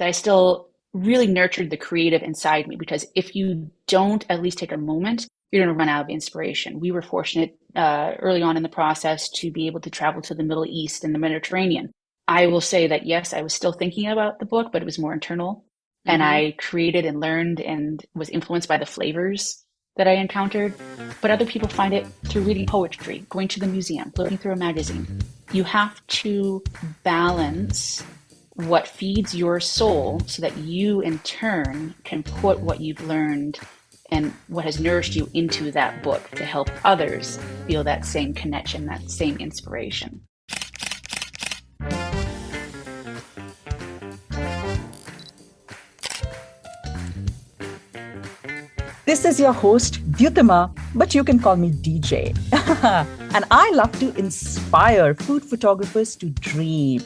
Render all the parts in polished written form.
that I still really nurtured the creative inside me, because if you don't at least take a moment, you're going to run out of inspiration. We were fortunate early on in the process to be able to travel to the Middle East and the Mediterranean. I will say that yes, I was still thinking about the book, but it was more internal. And Mm-hmm. I created and learned and was influenced by the flavors that I encountered. But other people find it through reading poetry, going to the museum, looking through a magazine. You have to balance what feeds your soul so that you in turn can put what you've learned and what has nourished you into that book to help others feel that same connection, that same inspiration. This is your host, Dyutama, but you can call me DJ. And I love to inspire food photographers to dream.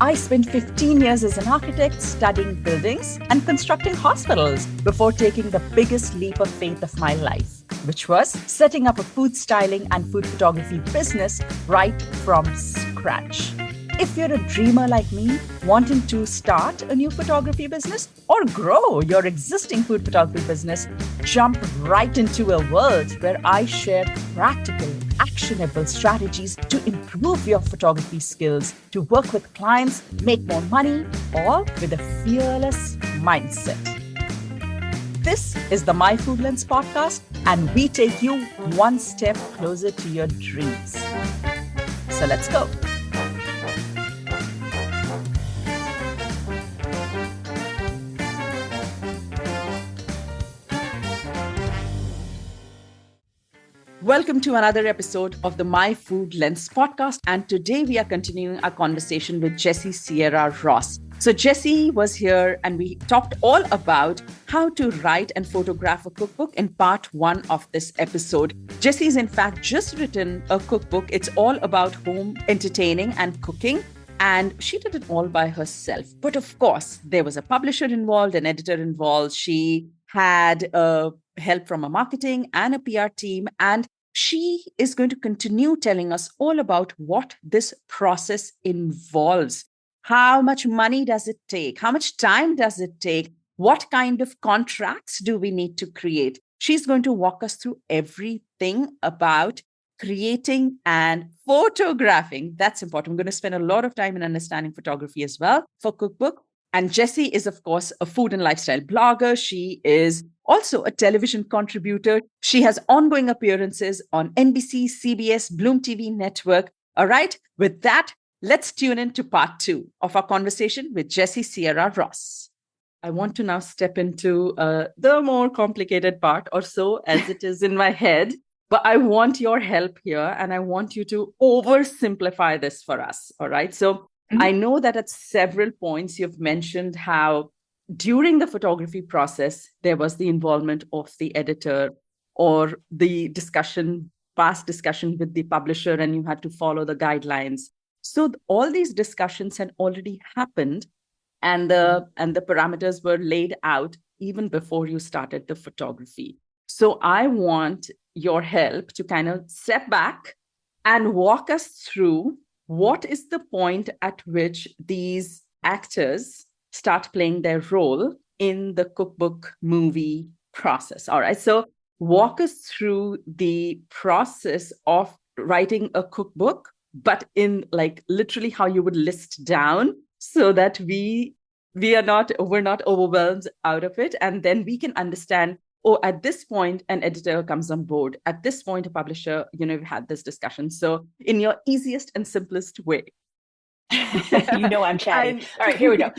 I spent 15 years as an architect studying buildings and constructing hospitals before taking the biggest leap of faith of my life, which was setting up a food styling and food photography business right from scratch. If you're a dreamer like me, wanting to start a new photography business or grow your existing food photography business, jump right into a world where I share practical, actionable strategies to improve your photography skills, to work with clients, make more money, all with a fearless mindset. This is the My Food Lens podcast, and we take you one step closer to your dreams. So let's go. Welcome to another episode of the My Food Lens podcast. And today we are continuing our conversation with Jessie Sierra Ross. So Jessie was here and we talked all about how to write and photograph a cookbook in part one of this episode. Jessie's in fact just written a cookbook. It's all about home entertaining and cooking. And she did it all by herself. But of course, there was a publisher involved, an editor involved. She had help from a marketing and a PR team. And she is going to continue telling us all about what this process involves. How much money does it take? How much time does it take? What kind of contracts do we need to create? She's going to walk us through everything about creating and photographing. That's important. I'm going to spend a lot of time in understanding photography as well for Cookbook. And Jessie is, of course, a food and lifestyle blogger. She is also a television contributor. She has ongoing appearances on NBC, CBS, Bloom TV Network. All right, with that, let's tune in to part two of our conversation with Jessie Sierra Ross. I want to now step into the more complicated part or so as it is in my head. But I want your help here and I want you to oversimplify this for us. All right. So I know that at several points you've mentioned how during the photography process, there was the involvement of the editor or the past discussion with the publisher, and you had to follow the guidelines. So all these discussions had already happened and the parameters were laid out even before you started the photography. So I want your help to kind of step back and walk us through what is the point at which these actors start playing their role in the cookbook movie process. All right. So walk us through the process of writing a cookbook, but in like literally how you would list down so that we're not overwhelmed out of it. And then we can understand, oh, at this point, an editor comes on board. At this point, a publisher, we've had this discussion. So in your easiest and simplest way. I'm chatty. All right, here we go.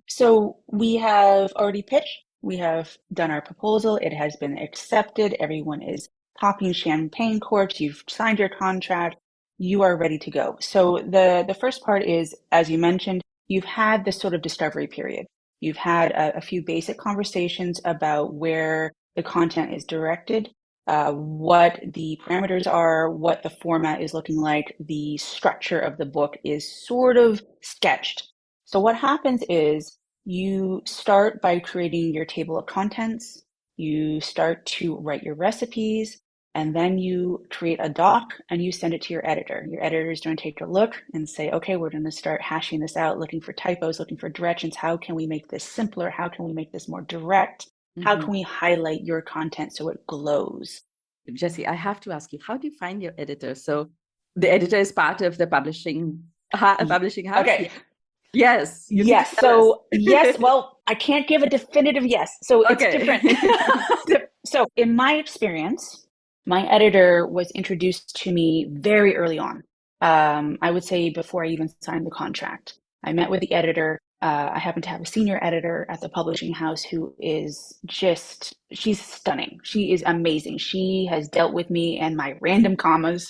So we have already pitched. We have done our proposal. It has been accepted. Everyone is popping champagne corks. You've signed your contract. You are ready to go. So the first part is, as you mentioned, you've had this sort of discovery period. You've had a few basic conversations about where the content is directed, what the parameters are, what the format is looking like, the structure of the book is sort of sketched. So what happens is you start by creating your table of contents, you start to write your recipes, And then you create a doc and you send it to your editor. Your editor is going to take a look and say, okay, we're going to start hashing this out, looking for typos, looking for directions. How can we make this simpler? How can we make this more direct? How Mm-hmm. can we highlight your content so it glows? Jessie, I have to ask you, how do you find your editor? So the editor is part of the publishing house? Okay. Yeah. Yes, you need to Yes. tell us. So, yes. Well, I can't give a definitive yes. So it's different. Okay. So, in my experience, my editor was introduced to me very early on. I would say before I even signed the contract. I met with the editor. I happen to have a senior editor at the publishing house who is just, she's stunning. She is amazing. She has dealt with me and my random commas.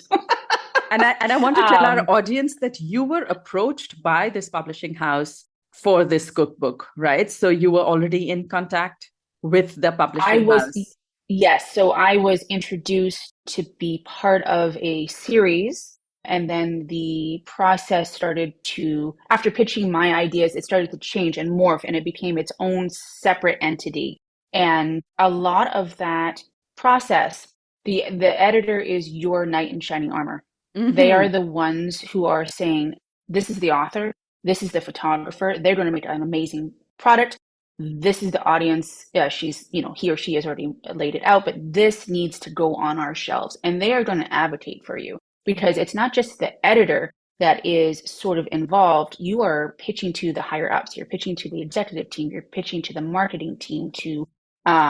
And I want to tell our um, audience that you were approached by this publishing house for this cookbook, right? So you were already in contact with the I publishing was, house. yes, so I was introduced to be part of a series, and then the process started to, after pitching my ideas, it started to change and morph, and it became its own separate entity. And a lot of that process, the editor is your knight in shining armor. They are Mm-hmm. the ones who are saying, this is the author, this is the photographer, they're going to make an amazing product, this is the audience. She's, he or she has already laid it out, but this needs to go on our shelves. And they are going to advocate for you because it's not just the editor that is sort of involved. You are pitching to the higher ups, you're pitching to the executive team, you're pitching to the marketing team, to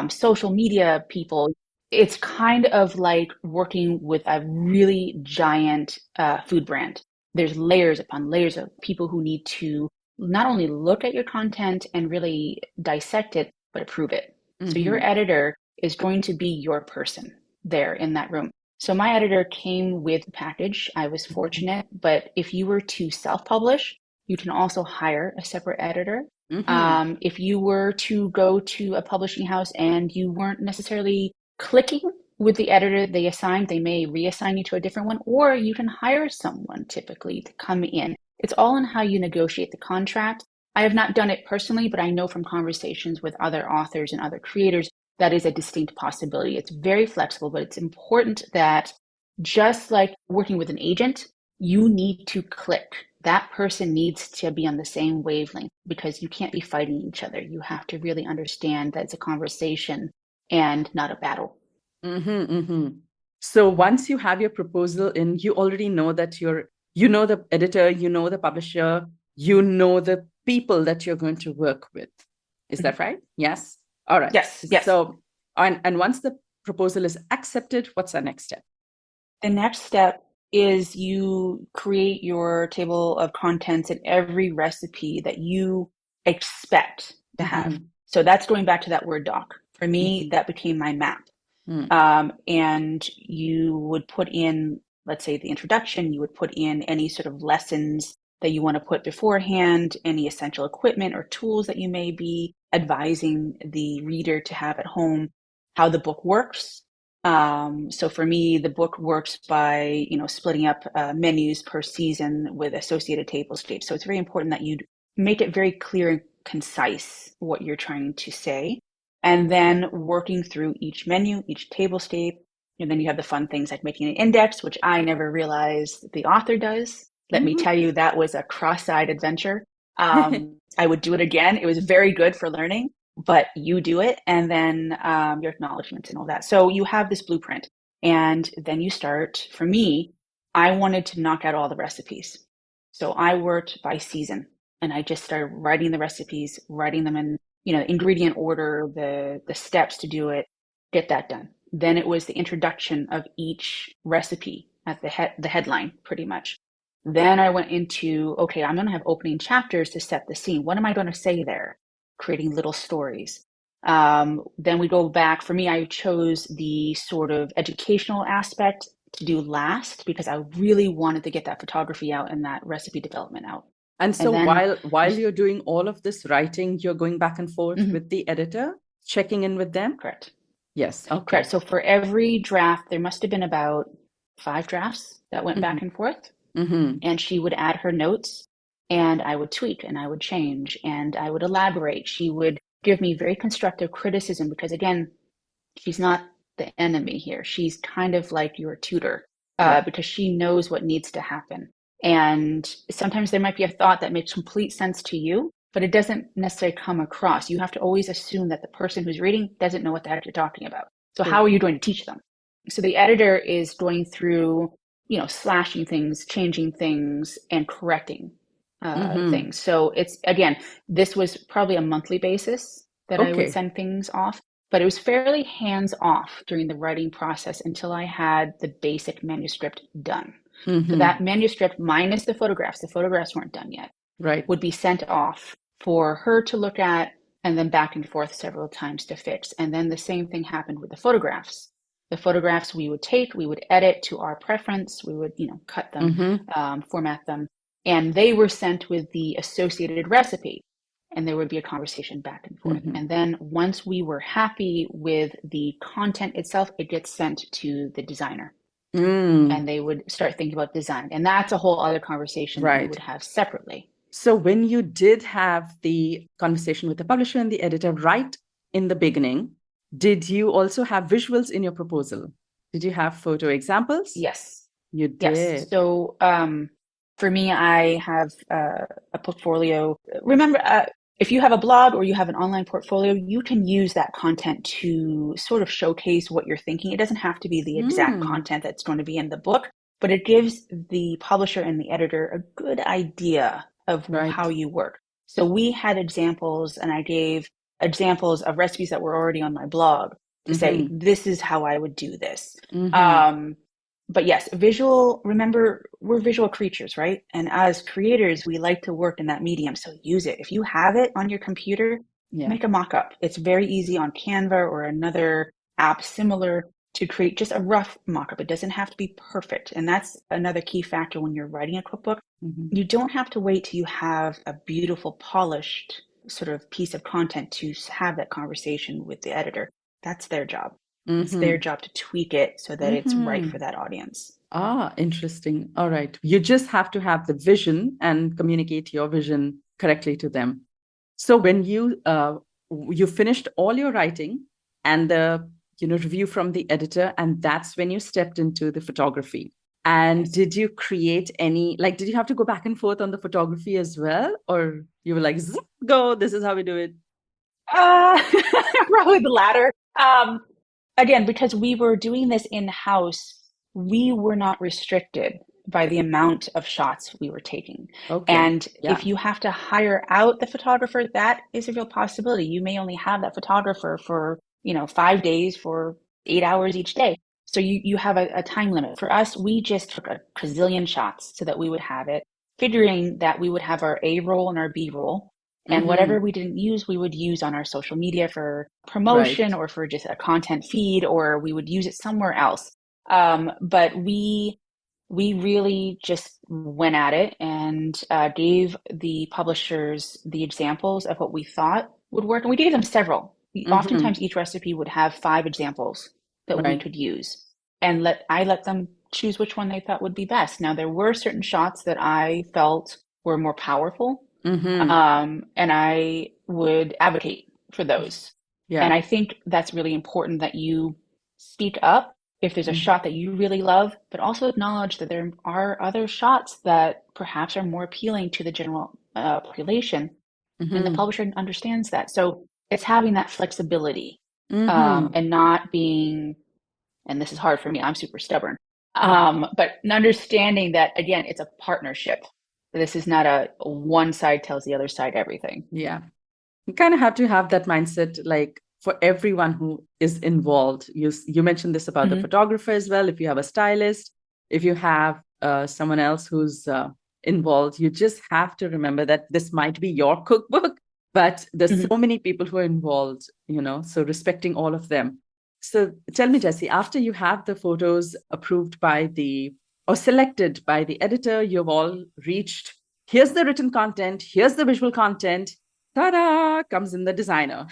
social media people. It's kind of like working with a really giant food brand. There's layers upon layers of people who need to not only look at your content and really dissect it, but approve it. So your Mm-hmm. editor is going to be your person there in that room. So my editor came with a package. I was fortunate, but if you were to self-publish, you can also hire a separate editor. Mm-hmm. If you were to go to a publishing house and you weren't necessarily clicking with the editor they assigned, they may reassign you to a different one, or you can hire someone typically to come in. It's all in how you negotiate the contract. I have not done it personally, but I know from conversations with other authors and other creators that is a distinct possibility. It's very flexible, but it's important that just like working with an agent, you need to click. That person needs to be on the same wavelength because you can't be fighting each other. You have to really understand that it's a conversation and not a battle. Mm-hmm. Mm-hmm. So once you have your proposal in, you already know that you know the editor, you know the publisher, you know the people that you're going to work with. Is that right? Yes. All right. Yes, yes. So, and once the proposal is accepted, what's the next step? The next step is you create your table of contents in every recipe that you expect to have. Mm-hmm. So that's going back to that Word doc. For me, Mm-hmm. that became my map. Mm-hmm. And you would put in, let's say, the introduction, you would put in any sort of lessons that you want to put beforehand, any essential equipment or tools that you may be advising the reader to have at home, how the book works. So for me, the book works by, splitting up menus per season with associated tablescapes. So it's very important that you make it very clear and concise what you're trying to say. And then working through each menu, each tablescape. And then you have the fun things like making an index, which I never realized the author does. Let me tell you, that was a cross-eyed adventure. I would do it again. It was very good for learning, but you do it, and then your acknowledgments and all that. So you have this blueprint, and then you start. For me, I wanted to knock out all the recipes. So I worked by season, and I just started writing the recipes, writing them in, ingredient order, the steps to do it, get that done. Then it was the introduction of each recipe at the headline, pretty much. Then I went into, okay, I'm going to have opening chapters to set the scene. What am I going to say there? Creating little stories. Then we go back. For me, I chose the sort of educational aspect to do last because I really wanted to get that photography out and that recipe development out. And so And then, while you're doing all of this writing, you're going back and forth mhm, with the editor, checking in with them? correct. Yes. Okay. Correct. So for every draft, there must have been about 5 drafts that went Mm-hmm. back and forth. Mm-hmm. And she would add her notes, and I would tweak and I would change and I would elaborate. She would give me very constructive criticism because, again, she's not the enemy here. She's kind of like your tutor, Right. because she knows what needs to happen. And sometimes there might be a thought that makes complete sense to you, but it doesn't necessarily come across. You have to always assume that the person who's reading doesn't know what the heck you're talking about. So how True. are you going to teach them? So the editor is going through, slashing things, changing things, and correcting Mm-hmm. things. So it's, again, this was probably a monthly basis that I would Okay. send things off, but it was fairly hands off during the writing process until I had the basic manuscript done. So Mm-hmm. that manuscript, minus the photographs weren't done yet, Right. would be sent off for her to look at and then back and forth several times to fix. And then the same thing happened with the photographs. The photographs we would take, we would edit to our preference, we would, cut them, Mm-hmm. format them, and they were sent with the associated recipe. And there would be a conversation back and forth. Mm-hmm. And then once we were happy with the content itself, it gets sent to the designer Mm. and they would start thinking about design. And that's a whole other conversation that we Right. would have separately. So when you did have the conversation with the publisher and the editor right in the beginning, did you also have visuals in your proposal? Did you have photo examples? Yes. You Yes. did. So for me, I have a portfolio. Remember, if you have a blog or you have an online portfolio, you can use that content to sort of showcase what you're thinking. It doesn't have to be the exact Mm. content that's going to be in the book, but it gives the publisher and the editor a good idea of how Right. you work. So we had examples, and I gave examples of recipes that were already on my blog to say, Mm-hmm. this is how I would do this. Mm-hmm. Um, but yes, visual, remember, we're visual creatures, right? And as creators, we like to work in that medium. So use it. If you have it on your computer, Yeah. make a mock-up. It's very easy on Canva or another app similar to create just a rough mock-up. It doesn't have to be perfect. And that's another key factor when you're writing a cookbook. Mm-hmm. You don't have to wait till you have a beautiful, polished sort of piece of content to have that conversation with the editor. That's their job. It's their Mm-hmm. job to tweak it so that it's right Mm-hmm. for that audience. Ah, interesting. All right. You just have to have the vision and communicate your vision correctly to them. So when you finished all your writing and the review from the editor, and that's when you stepped into the photography. And Yes. did you create any, like, did you have to go back and forth on the photography as well? Or you were like, zip, go, this is how we do it? Uh, probably the latter. Again, because we were doing this in-house, we were not restricted by the amount of shots we were taking. Okay. And Yeah. if you have to hire out the photographer, that is a real possibility. You may only have that photographer for, 5 days for 8 hours each day. So you have a time limit. For us, we just took a gazillion shots so that we would have it, figuring that we would have our A roll and our B roll. And whatever Mm-hmm. we didn't use, we would use on our social media for promotion Right. or for just a content feed, or we would use it somewhere else. But we really just went at it and gave the publishers the examples of what we thought would work. And we gave them several. Mm-hmm. Oftentimes, each recipe would have 5 examples that we Right. could use. And I let them choose which one they thought would be best. Now, there were certain shots that I felt were more powerful, Mm-hmm. and I would advocate for those. And Yeah. I think that's really important that you speak up if there's a shot that you really love, but also acknowledge that there are other shots that perhaps are more appealing to the general population, and the Mm-hmm. publisher understands that. So it's having that flexibility, Mm-hmm. and not being, and this is hard for me, I'm super stubborn, but understanding that, again, it's a partnership. This is not a one side tells the other side everything. Yeah. You kind of have to have that mindset, like for everyone who is involved. You mentioned this about the Hmm. photographer as well. If you have a stylist, if you have someone else who's involved, you just have to remember that this might be your cookbook, but there's Hmm. so many people who are involved, so respecting all of them. So tell me, Jessie, after you have the photos approved by or selected by the editor, you've all reached, here's the written content, here's the visual content, ta-da, comes in the designer.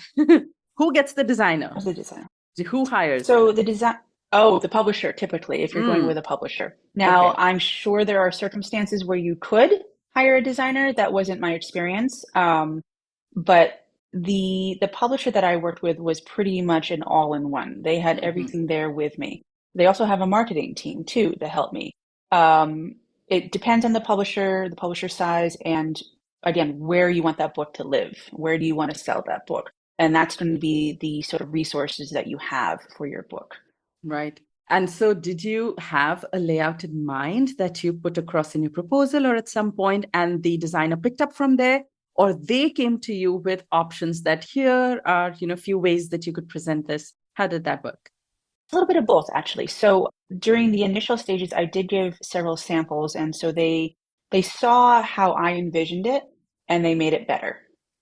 Who gets the designer? The designer. Who hires So them? the design, oh, the publisher typically, if you're going with Mm, a publisher. Now, okay. I'm sure there are circumstances where you could hire a designer. That wasn't my experience. But the publisher that I worked with was pretty much an all-in-one. They had Mm-hmm. everything there with me. They also have a marketing team too to help me. Um, it depends on the publisher size, and again, where you want that book to live. Where do you want to sell that book? And that's going to be the sort of resources that you have for your book. Right. And so, did you have a layout in mind that you put across in your proposal or at some point, and the designer picked up from there, or they came to you with options that here are, a few ways that you could present this? How did that work? A little bit of both, actually. So during the initial stages, I did give several samples, and so they saw how I envisioned it, and they made it better.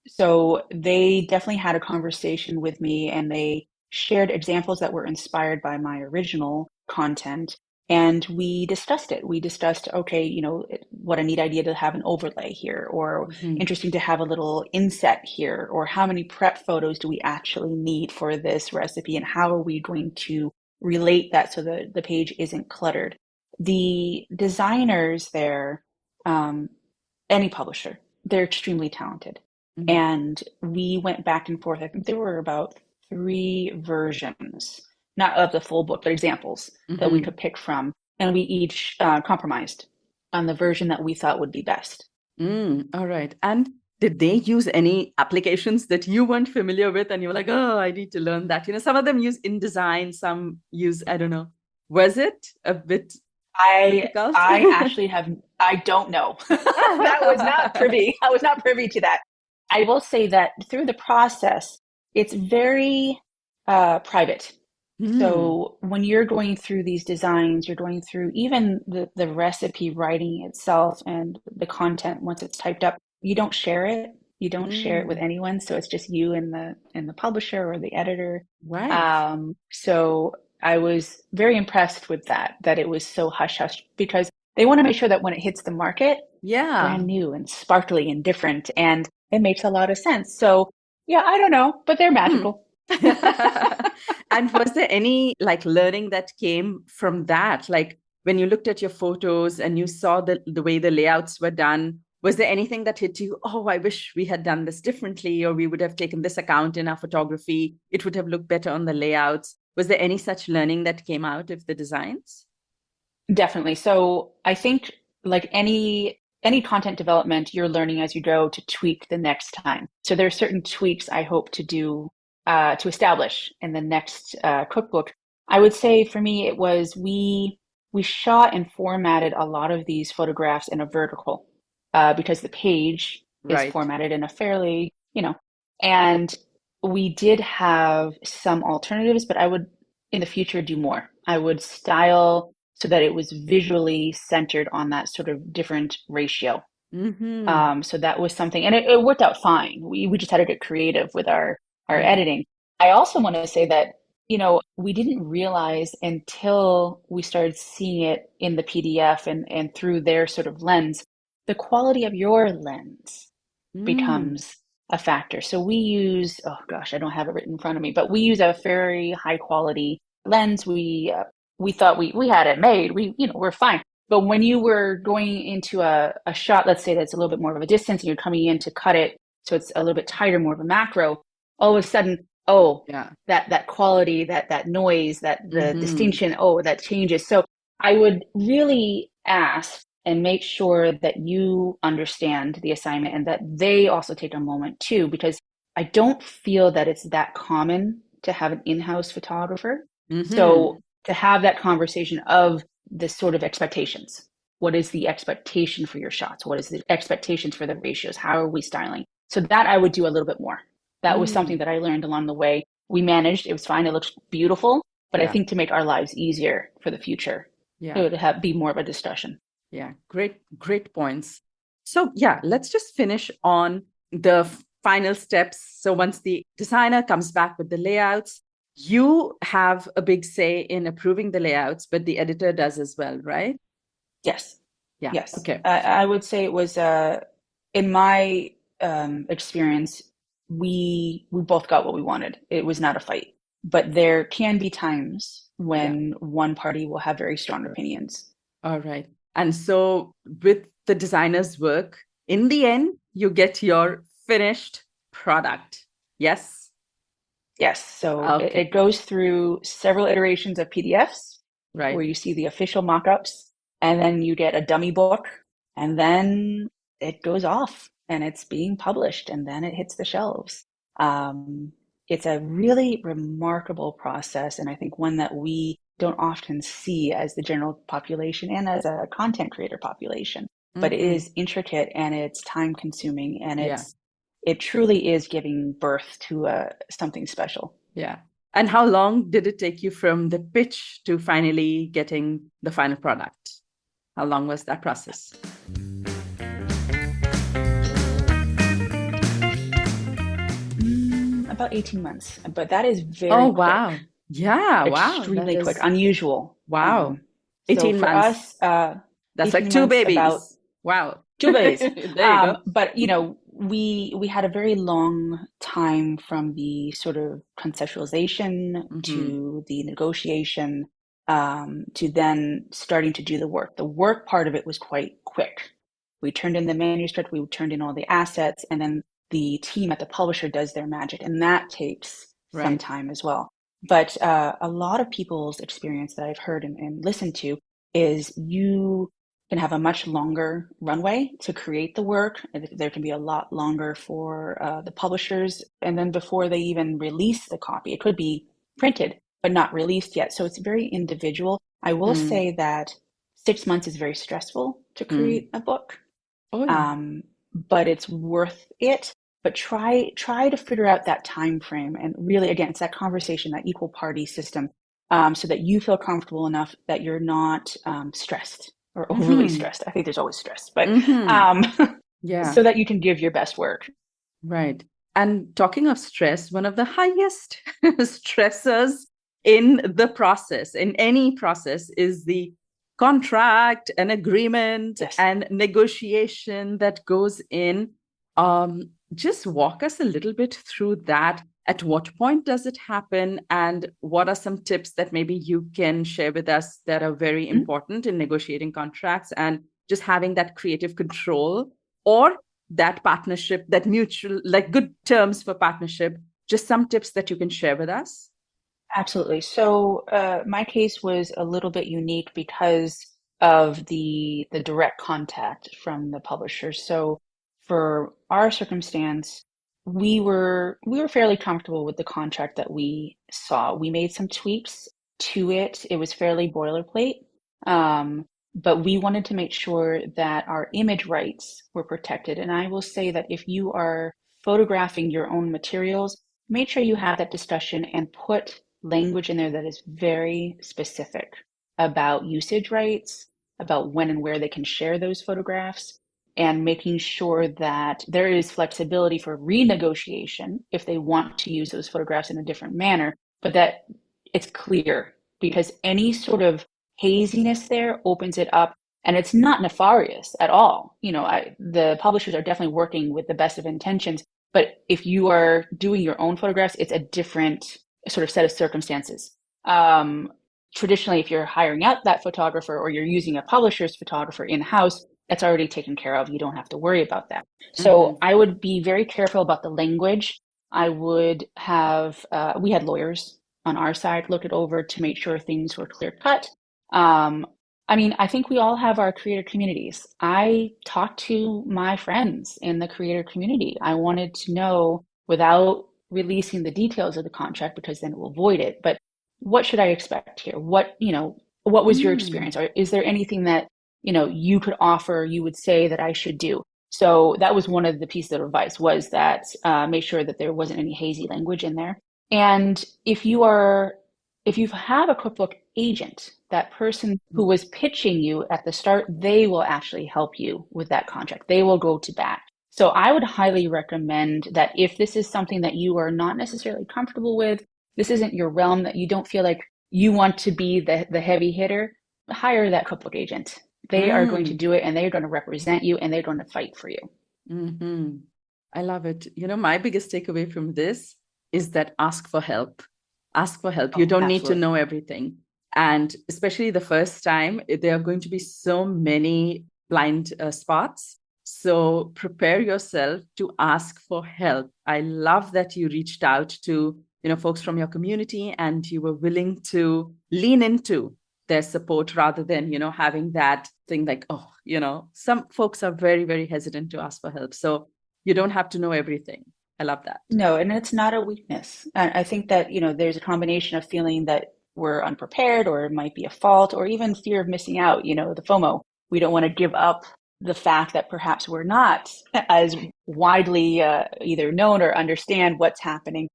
So they definitely had a conversation with me, and they shared examples that were inspired by my original content, and we discussed it. We discussed, okay, what a neat idea to have an overlay here, or Mhm. interesting to have a little inset here, or how many prep photos do we actually need for this recipe, and how are we going to relate that so the page isn't cluttered. The designers there, um, any publisher, they're extremely talented. Mhm. And we went back and forth. I think there were about three versions, not of the full book, but examples that we Mhm. could pick from. And we each compromised on the version that we thought would be best. All right. And did they use any applications that you weren't familiar with and you were like, oh, I need to learn that? Some of them use InDesign, some use, I don't know. Was it a bit I difficult? I actually I don't know. That was not privy. I was not privy to that. I will say that through the process, it's very private. Hmm. So when you're going through these designs, you're going through even the recipe writing itself and the content once it's typed up, you don't share it. You don't share it with Mm. anyone. So it's just you and the publisher or the editor. Right. So I was very impressed with that it was so hush hush because they want to make sure that when it hits the market, it's Yeah. brand new and sparkly and different and it makes a lot of sense. So yeah, I don't know, but they're Hmm. magical. And was there any like learning that came from that? Like when you looked at your photos and you saw the way the layouts were done, was there anything that hit you? Oh, I wish we had done this differently, or we would have taken this account in our photography. It would have looked better on the layouts. Was there any such learning that came out of the designs? Definitely. So I think like any content development, you're learning as you go to tweak the next time. So there are certain tweaks I hope to do to establish in the next cookbook. I would say for me it was we shot and formatted a lot of these photographs in a vertical because the page is Right. formatted in a fairly, and we did have some alternatives, but I would in the future do more. I would style so that it was visually centered on that sort of different ratio. Mm-hmm. So that was something, and it worked out fine. We just had to get creative with our Yeah. editing. I also want to say that, we didn't realize until we started seeing it in the PDF and through their sort of lens, the quality of your lens Mm. becomes a factor. So we use, oh gosh, I don't have it written in front of me, but we use a very high quality lens. We thought we had it made. We're fine. But when you were going into a shot, let's say that's a little bit more of a distance, and you're coming in to cut it, so it's a little bit tighter, more of a macro. All of a sudden, oh, Yeah. that quality, that noise, that the Mm-hmm. distinction, oh, that changes. So I would really ask and make sure that you understand the assignment and that they also take a moment too, because I don't feel that it's that common to have an in-house photographer. Mm-hmm. So to have that conversation of the sort of expectations. What is the expectation for your shots? What is the expectations for the ratios? How are we styling? So that I would do a little bit more. That was something Mm. that I learned along the way. We managed, it was fine, it looks beautiful, but I Yeah. think to make our lives easier for the future, it Yeah. would have be more of a discussion. Yeah, great points. So, yeah, let's just finish on the final steps. So, once the designer comes back with the layouts, you have a big say in approving the layouts, but the editor does as well, right? Yes, Yeah. yes. Okay. I would say it was in my experience, we both got what we wanted. It was not a fight, but there can be times Yeah. when one party will have very strong opinions. All right. And so, with the designer's work, in the end, you get your finished product. Yes. Yes. So Okay. it goes through several iterations of PDFs where Right. you see the official mock-ups, and then you get a dummy book, and then it goes off and it's being published, and then it hits the shelves. Um, it's a really remarkable process, and I think one that we don't often see as the general population and as a content creator population. But it Mm-hmm. is intricate and it's time consuming, and Yeah. it truly is giving birth to something special. Yeah. And how long did it take you from the pitch to finally getting the final product? How long was that process? About 18 months, but that is Oh, very quick, wow. Yeah. Wow. That extremely quick, is, unusual. wow. So 18 for months. us, That's like 18 two months, about babies. Wow. 2 days. There you go. But we had a very long time from the sort of conceptualization Mm-hmm. to the negotiation, to then starting to do the work. The work part of it was quite quick. We turned in the manuscript, we turned in all the assets, and then the team at the publisher does their magic, and that takes some Right. time as well. But a lot of people's experience that I've heard and listened to is you can have a much longer runway to create the work. There can be a lot longer for the publishers, and then before they even release the copy, it could be printed but not released yet. So it's very individual. I will Mm, say that 6 months is very stressful to mm. create a book, Oh, yeah. um, but it's worth it. But try to figure out that time frame, and really, again, it's that conversation, that equal party system, so that you feel comfortable enough that you're not stressed or overly Mm-hmm. stressed. I think there's always stress, but Mm-hmm. um, Yeah. so that you can give your best work. Right. And talking of stress, one of the highest stressors in the process, in any process, is the contract and agreement Yes. and negotiation that goes in. Just walk us a little bit through that. At what point does it happen? And what are some tips that maybe you can share with us that are very Mm-hmm. important in negotiating contracts and just having that creative control? Or that partnership, that mutual, like good terms for partnership, just some tips that you can share with us? Absolutely. So my case was a little bit unique because of the direct contact from the publisher. So for our circumstance, we were fairly comfortable with the contract that we saw. We made some tweaks to it. It was fairly boilerplate. Um, but we wanted to make sure that our image rights were protected. And I will say that if you are photographing your own materials, make sure you have that discussion and put language in there that is very specific about usage rights, about when and where they can share those photographs, and making sure that there is flexibility for renegotiation if they want to use those photographs in a different manner, but that it's clear, because any sort of haziness there opens it up, and it's not nefarious at all. The publishers are definitely working with the best of intentions, but if you are doing your own photographs, it's a different sort of set of circumstances. Traditionally, if you're hiring out that photographer or you're using a publisher's photographer in-house, that's already taken care of. You don't have to worry about that. So Mm-hmm. I would be very careful about the language. I would have, we had lawyers on our side look it over to make sure things were clear cut. Um, I mean, I think we all have our creator communities. I talked to my friends in the creator community. I wanted to know, without releasing the details of the contract because then it will void it, but what should I expect here? What was your Mm. experience? Or is there anything that, you could offer, you would say that I should do? So that was one of the pieces of advice, was that make sure that there wasn't any hazy language in there. And if you have a cookbook agent, that person who was pitching you at the start, they will actually help you with that contract. They will go to bat. So I would highly recommend that if this is something that you are not necessarily comfortable with, this isn't your realm, that you don't feel like you want to be the heavy hitter, hire that cookbook agent. They are going to Mm. do it, and they're going to represent you, and they're going to fight for you. Mm-hmm. I love it. My biggest takeaway from this is that ask for help. Ask for help. You Oh, don't need to absolutely. know everything. And especially the first time, there are going to be so many blind spots. So prepare yourself to ask for help. I love that you reached out to, folks from your community, and you were willing to lean into their support rather than, having that thing like, oh, some folks are very, very hesitant to ask for help. So you don't have to know everything. I love that. No, and it's not a weakness. I think that, there's a combination of feeling that we're unprepared or it might be a fault or even fear of missing out, the FOMO. We don't want to give up the fact that perhaps we're not as widely either known or understand what's happening.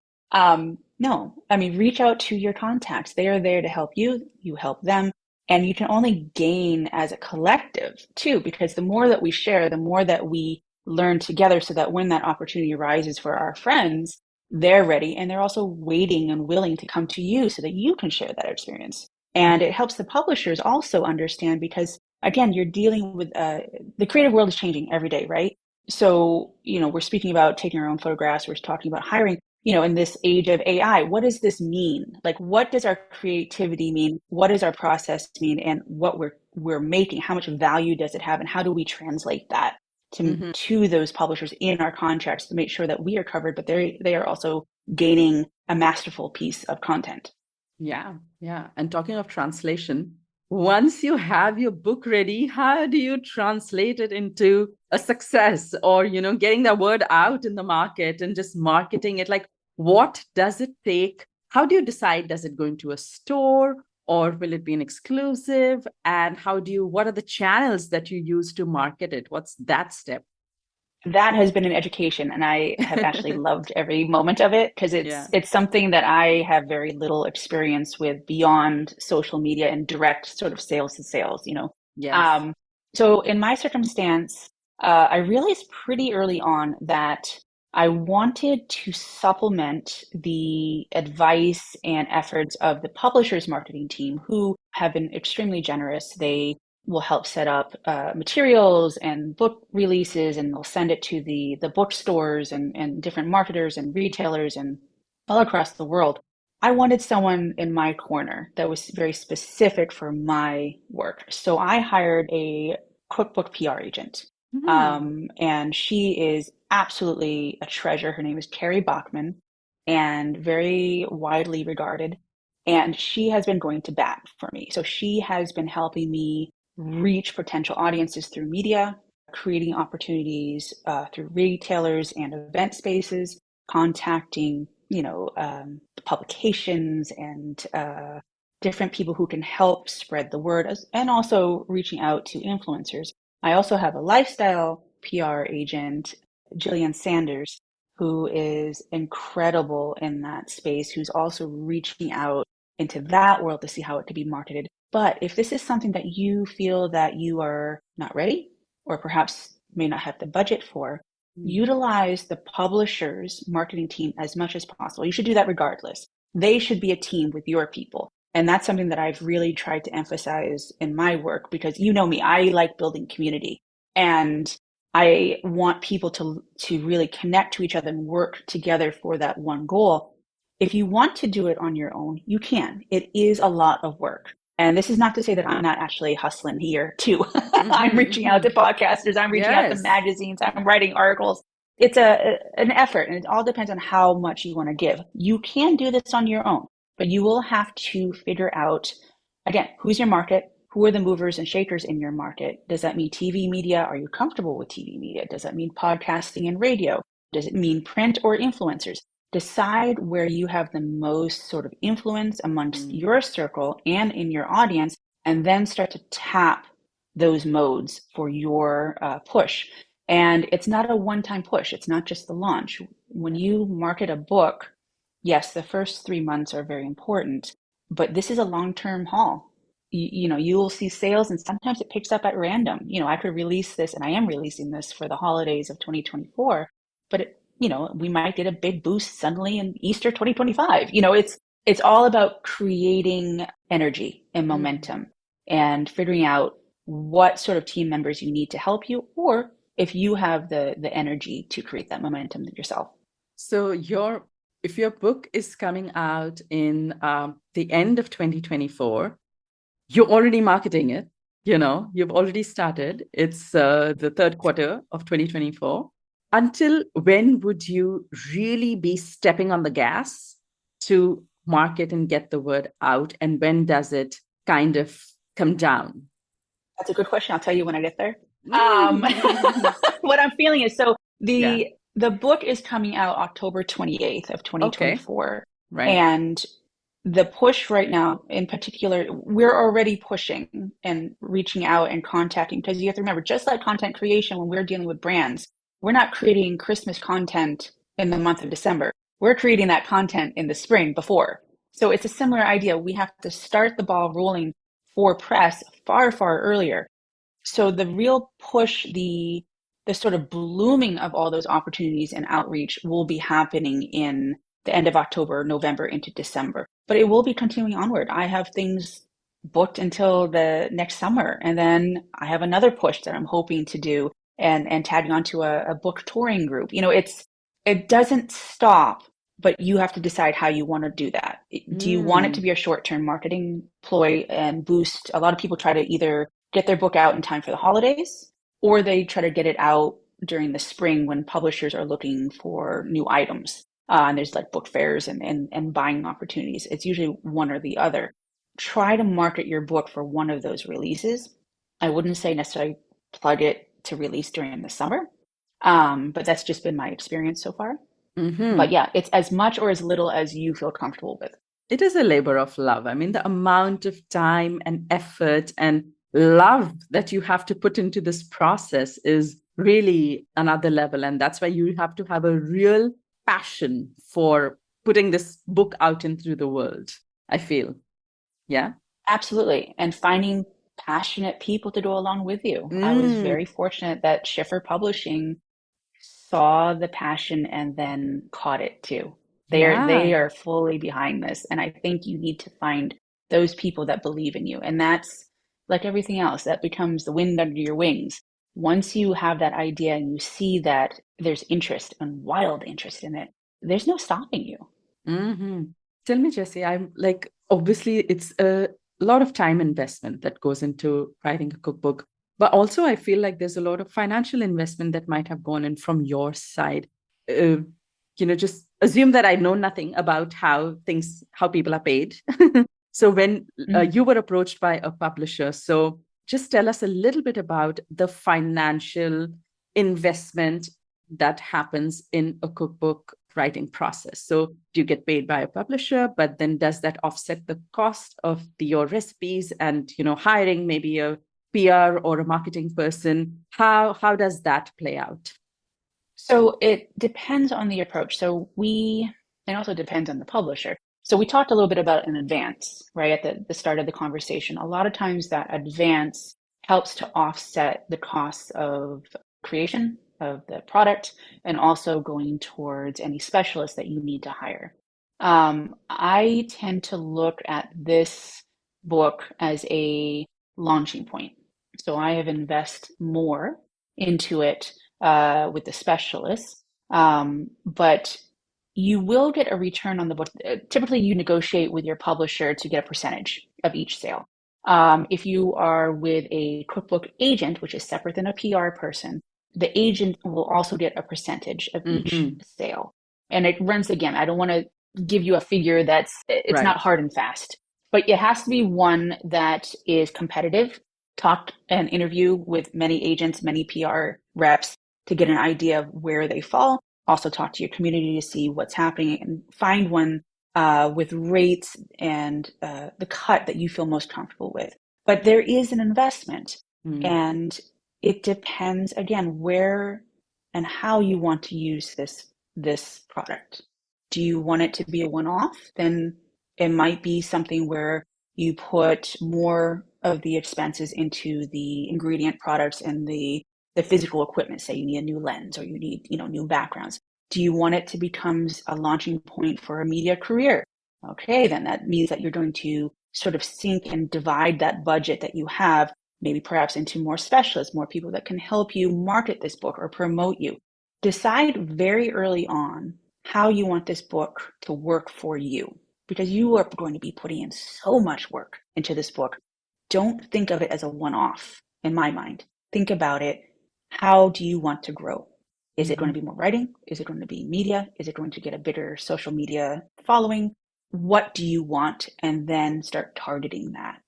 No, I mean, reach out to your contacts. They are there to help you, you help them, and you can only gain as a collective too, because the more that we share, the more that we learn together so that when that opportunity arises for our friends, they're ready and they're also waiting and willing to come to you so that you can share that experience. And it helps the publishers also understand because, again, you're dealing with the creative world is changing every day, right? So, we're speaking about taking our own photographs, we're talking about hiring. In this age of AI, what does this mean? Like, what does our creativity mean? What does our process mean? And what we're making, how much value does it have? And how do we translate that to those publishers in our contracts to make sure that we are covered, but they are also gaining a masterful piece of content. Yeah, yeah. And talking of translation, once you have your book ready, how do you translate it into a success or, getting the word out in the market and just marketing it? Like, what does it take? How do you decide? Does it go into a store or will it be an exclusive? And what are the channels that you use to market it? What's that step? That has been an education, and I have actually loved every moment of it because Yeah. it's something that I have very little experience with beyond social media and direct sort of sales to sales, Yes. Um, so in my circumstance, I realized pretty early on that I wanted to supplement the advice and efforts of the publisher's marketing team, who have been extremely generous. They will help set up materials and book releases, and they'll send it to the bookstores and different marketers and retailers and all across the world. I wanted someone in my corner that was very specific for my work. So I hired a cookbook PR agent. And she is absolutely a treasure. Her name is Carrie Bachman and very widely regarded. And she has been going to bat for me. So she has been helping me reach potential audiences through media, creating opportunities through retailers and event spaces, contacting, publications and different people who can help spread the word, and also reaching out to influencers. I also have a lifestyle PR agent, Jillian Sanders, who is incredible in that space, who's also reaching out into that world to see how it could be marketed. But if this is something that you feel that you are not ready, or perhaps may not have the budget for, utilize the publisher's marketing team as much as possible. You should do that regardless. They should be a team with your people. And that's something that I've really tried to emphasize in my work because you know me, I like building community and I want people to really connect to each other and work together for that one goal. If you want to do it on your own, you can. It is a lot of work. And this is not to say that I'm not actually hustling here too. I'm reaching out to podcasters, I'm reaching out to Yes. magazines, I'm writing articles. It's an effort, and it all depends on how much you want to give. You can do this on your own, but you will have to figure out, again, who's your market? Who are the movers and shakers in your market? Does that mean TV media? Are you comfortable with TV media? Does that mean podcasting and radio? Does it mean print or influencers? Decide where you have the most sort of influence amongst your circle and in your audience, and then start to tap those modes for your push. And it's not a one-time push. It's not just the launch. When you market a book, yes, the first 3 months are very important, but this is a long-term haul. You will see sales, and sometimes it picks up at random. I could release this, and I am releasing this for the holidays of 2024, but we might get a big boost suddenly in Easter 2025. It's all about creating energy and momentum and figuring out what sort of team members you need to help you, or if you have the energy to create that momentum yourself. So if your book is coming out in the end of 2024, you're already marketing it. You've already started. It's the third quarter of 2024. Until when would you really be stepping on the gas to market and get the word out? And when does it kind of come down? That's a good question. I'll tell you when I get there. Um, Mm. what I'm feeling is so Yeah. the book is coming out October 28th of Okay. 2024. Right. And the push right now, in particular, we're already pushing and reaching out and contacting because you have to remember, just like content creation, when we're dealing with brands, we're not creating Christmas content in the month of December. We're creating that content in the spring before. So it's a similar idea. We have to start the ball rolling for press far, far earlier. So the real push, the sort of blooming of all those opportunities and outreach will be happening in the end of October, November into December. But it will be continuing onward. I have things booked until the next summer, and then I have another push that I'm hoping to do and tagging onto a book touring group. It doesn't stop, but you have to decide how you want to do that. Do you want it to Mm. be a short-term marketing ploy and boost? A lot of people try to either get their book out in time for the holidays, or they try to get it out during the spring when publishers are looking for new items. And there's like book fairs and buying opportunities. It's usually one or the other. Try to market your book for one of those releases. I wouldn't say necessarily plug it to release during the summer, but that's just been my experience so far. But Hmm. yeah, it's as much or as little as you feel comfortable with. It is a labor of love. I mean, the amount of time and effort and love that you have to put into this process is really another level. And that's why you have to have a real passion for putting this book out into the world, I feel. Yeah. Absolutely. And finding passionate people to go along with you. I was Mm, very fortunate that Schiffer Publishing saw the passion and then caught it too. They yeah. are fully behind this. And I think you need to find those people that believe in you. And that's like everything else, that becomes the wind under your wings. Once you have that idea and you see that there's interest and wild interest in it, there's no stopping you. Hmm. Tell me, Jesse, I'm like, obviously, it's a lot of time investment that goes into writing a cookbook, but also I feel like there's a lot of financial investment that might have gone in from your side. Uh, just assume that I know nothing about how people are paid. So when Mm. you were approached by a publisher, so just tell us a little bit about the financial investment that happens in a cookbook writing process. So do you get paid by a publisher, but then does that offset the cost of your recipes and hiring maybe a PR or a marketing person? How does that play out? So it depends on the approach. It also depends on the publisher. So we talked a little bit about an advance, right, at the start of the conversation. A lot of times that advance helps to offset the costs of creation of the product and also going towards any specialists that you need to hire. I tend to look at this book as a launching point. So I have invested more into it with the specialists. But you will get a return on the book. Typically, you negotiate with your publisher to get a percentage of each sale. If you are with a cookbook agent, which is separate than a PR person, the agent will also get a percentage of each Hmm. sale. And it runs again. I don't want to give you a figure it's not Right. hard and fast, but it has to be one that is competitive. Talk and interview with many agents, many PR reps to get an idea of where they fall. Also talk to your community to see what's happening and find one with rates and the cut that you feel most comfortable with. But there is an investment, Mm. and it depends again where and how you want to use this product. Do you want it to be a one-off? Then it might be something where you put more of the expenses into the ingredient products and the physical equipment. Say you need a new lens or you need new backgrounds. Do you want it to become a launching point for a media career? Okay, then that means that you're going to sort of sink and divide that budget that you have, maybe perhaps into more specialists, more people that can help you market this book or promote you. Decide very early on how you want this book to work for you, because you are going to be putting in so much work into this book. don't think of it as a one-off in my mind. Think about it. How do you want to grow? Is it going Mm-hmm. to be more writing? Is it going to be media? Is it going to get a bigger social media following? What do you want? And then start targeting that.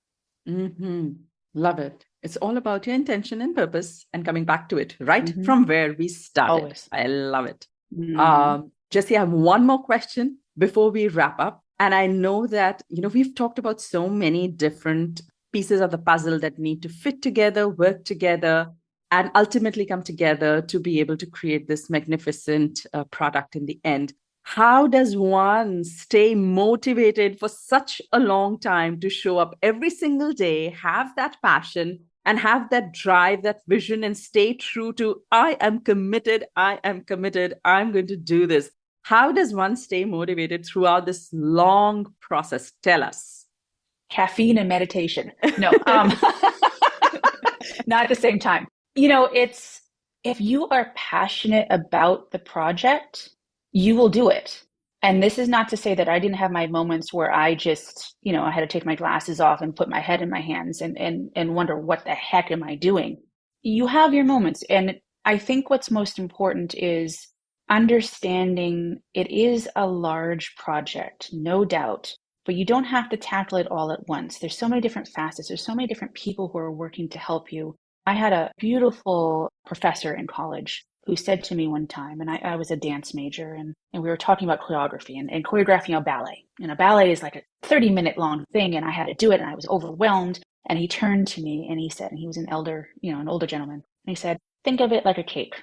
Mm-hmm. Love it. It's all about your intention and purpose and coming back to it right Mm-hmm. from where we started. Always. I love it. Mm-hmm. Jesse, I have one more question before we wrap up. And I know that, we've talked about so many different pieces of the puzzle that need to fit together, work together, and ultimately come together to be able to create this magnificent product in the end. How does one stay motivated for such a long time to show up every single day, have that passion, and have that drive, that vision, and stay true to, I am committed, I'm going to do this? How does one stay motivated throughout this long process? Tell us. Caffeine and meditation. No, not at the same time. It's if you are passionate about the project, you will do it. And this is not to say that I didn't have my moments where I just, I had to take my glasses off and put my head in my hands and wonder what the heck am I doing? You have your moments. And I think what's most important is understanding it is a large project, no doubt, but you don't have to tackle it all at once. There's so many different facets. There's so many different people who are working to help you. I had a beautiful professor in college who said to me one time, and I was a dance major, and we were talking about choreography and choreographing a ballet. And a ballet is like a 30-minute long thing, and I had to do it, and I was overwhelmed. And he turned to me and he said, and he was an older gentleman, and he said, think of it like a cake.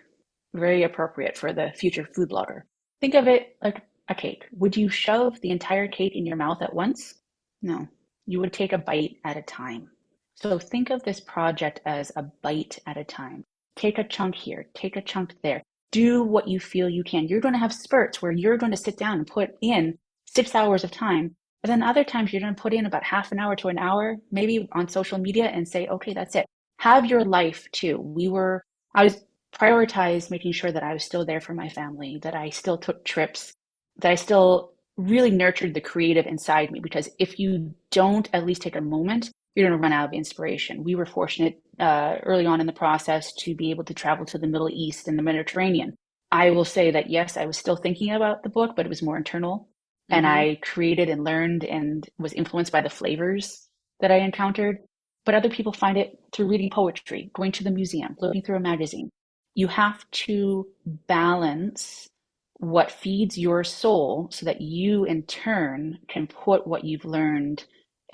Very appropriate for the future food blogger. Think of it like a cake. Would you shove the entire cake in your mouth at once? No, you would take a bite at a time. So think of this project as a bite at a time. Take a chunk here, take a chunk there. Do what you feel you can. You're going to have spurts where you're going to sit down and put in 6 hours of time. But then other times you're going to put in about half an hour to an hour, maybe on social media, and say, okay, that's it. Have your life too. I was prioritized making sure that I was still there for my family, that I still took trips, that I still really nurtured the creative inside me. Because if you don't at least take a moment, you're going to run out of inspiration. We were fortunate early on in the process to be able to travel to the Middle East and the Mediterranean. I will say that, yes, I was still thinking about the book, but it was more internal. And Mm-hmm. I created and learned and was influenced by the flavors that I encountered. But other people find it through reading poetry, going to the museum, looking through a magazine. You have to balance what feeds your soul so that you in turn can put what you've learned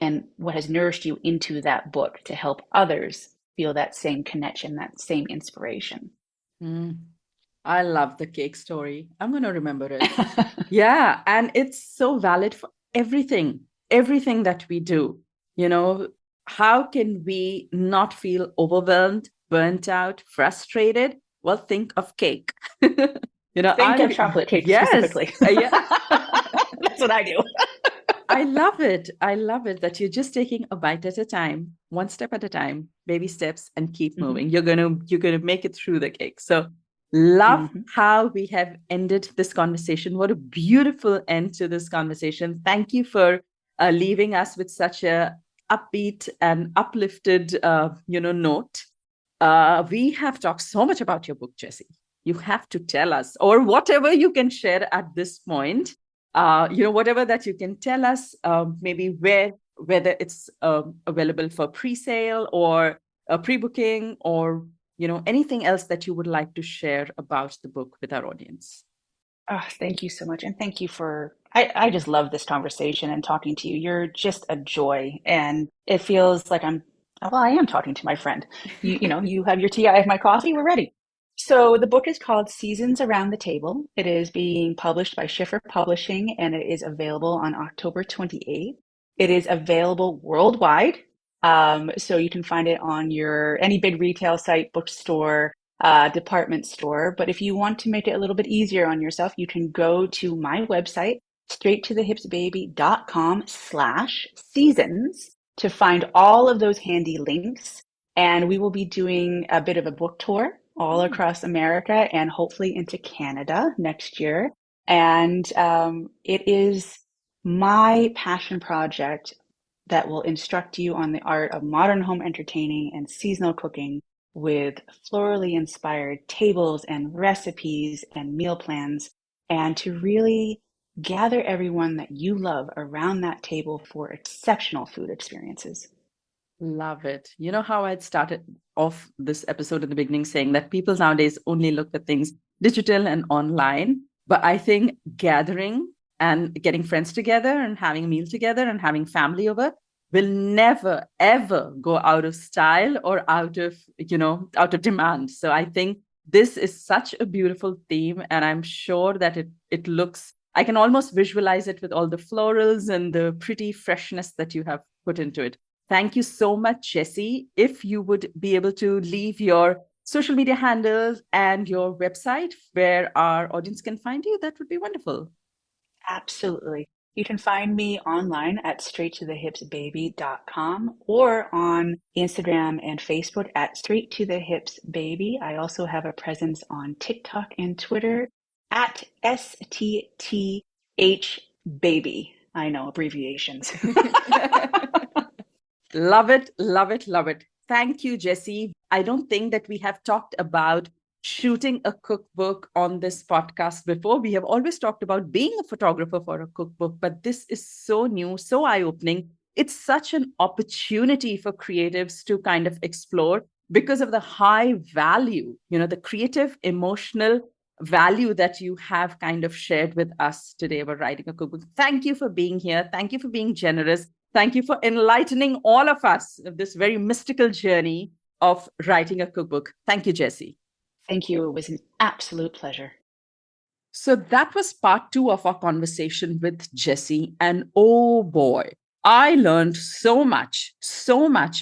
and what has nourished you into that book to help others feel that same connection, that same inspiration. Mm. I love the cake story. I'm going to remember it. Yeah. And it's so valid for everything that we do. You know, how can we not feel overwhelmed, burnt out, frustrated? Well, think of cake. Think of chocolate cake yes. specifically. Yeah. That's what I do. I love it. I love it that you're just taking a bite at a time, one step at a time, baby steps, and keep Mm-hmm. moving. You're gonna make it through the cake. So love Mm-hmm. how we have ended this conversation. What a beautiful end to this conversation. Thank you for leaving us with such a upbeat and uplifted note. We have talked so much about your book, Jessie. You have to tell us, or whatever you can share at this point, whatever that you can tell us, maybe whether it's available for pre-sale or pre-booking, or anything else that you would like to share about the book with our audience. Oh, thank you so much. And thank you I just love this conversation and talking to you. You're just a joy. And it feels like I am talking to my friend. You have your tea, I have my coffee, we're ready. So the book is called Seasons Around the Table. It is being published by Schiffer Publishing and it is available on October 28th. It is available worldwide. So you can find it on any big retail site, bookstore, department store. But if you want to make it a little bit easier on yourself, you can go to my website, straighttothe-hipsbaby.com/seasons to find all of those handy links. And we will be doing a bit of a book tour all across America and hopefully into Canada next year. And it is my passion project that will instruct you on the art of modern home entertaining and seasonal cooking with florally inspired tables and recipes and meal plans, and to really gather everyone that you love around that table for exceptional food experiences. Love it. You know how I'd started off this episode in the beginning saying that people nowadays only look at things digital and online. But I think gathering and getting friends together and having a meal together and having family over will never, ever go out of style or out of demand. So I think this is such a beautiful theme. And I'm sure that it looks, I can almost visualize it with all the florals and the pretty freshness that you have put into it. Thank you so much, Jessie. If you would be able to leave your social media handles and your website where our audience can find you, that would be wonderful. Absolutely. You can find me online at straight2thehipsbaby.com or on Instagram and Facebook at straight2thehipsbaby. I also have a presence on TikTok and Twitter at STTHbaby. I know, abbreviations. Love it, love it, love it. Thank you, Jessie. I don't think that we have talked about shooting a cookbook on this podcast before. We have always talked about being a photographer for a cookbook, but this is so new, so eye-opening. It's such an opportunity for creatives to kind of explore because of the high value, the creative, emotional value that you have kind of shared with us today about writing a cookbook. Thank you for being here. Thank you for being generous. Thank you for enlightening all of us of this very mystical journey of writing a cookbook. Thank you, Jessie. Thank you. It was an absolute pleasure. So that was part 2 of our conversation with Jessie. And oh boy, I learned so much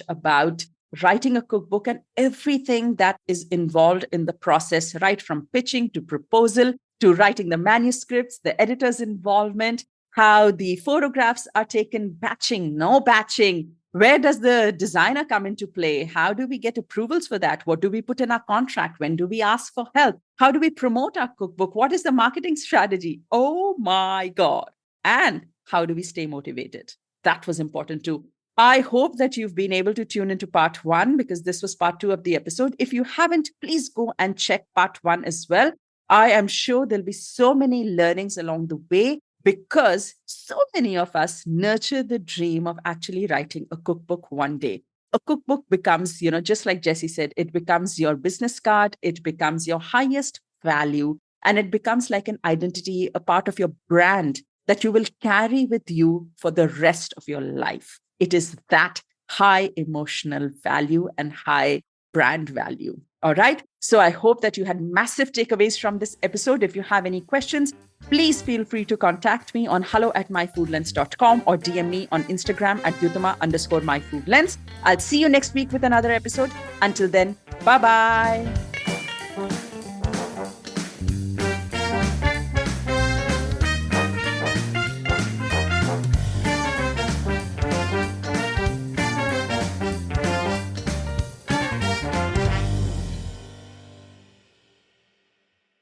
about writing a cookbook and everything that is involved in the process, right from pitching to proposal to writing the manuscripts, the editor's involvement, how the photographs are taken, batching, no batching. Where does the designer come into play? How do we get approvals for that? What do we put in our contract? When do we ask for help? How do we promote our cookbook? What is the marketing strategy? Oh my God. And how do we stay motivated? That was important too. I hope that you've been able to tune into part 1 because this was part 2 of the episode. If you haven't, please go and check part 1 as well. I am sure there'll be so many learnings along the way, because so many of us nurture the dream of actually writing a cookbook one day. A cookbook becomes, just like Jessie said, it becomes your business card, it becomes your highest value, and it becomes like an identity, a part of your brand that you will carry with you for the rest of your life. It is that high emotional value and high brand value. All right. So I hope that you had massive takeaways from this episode. If you have any questions, please feel free to contact me on hello@myfoodlens.com or DM me on Instagram at Yutama_myfoodlens. I'll see you next week with another episode. Until then, bye-bye.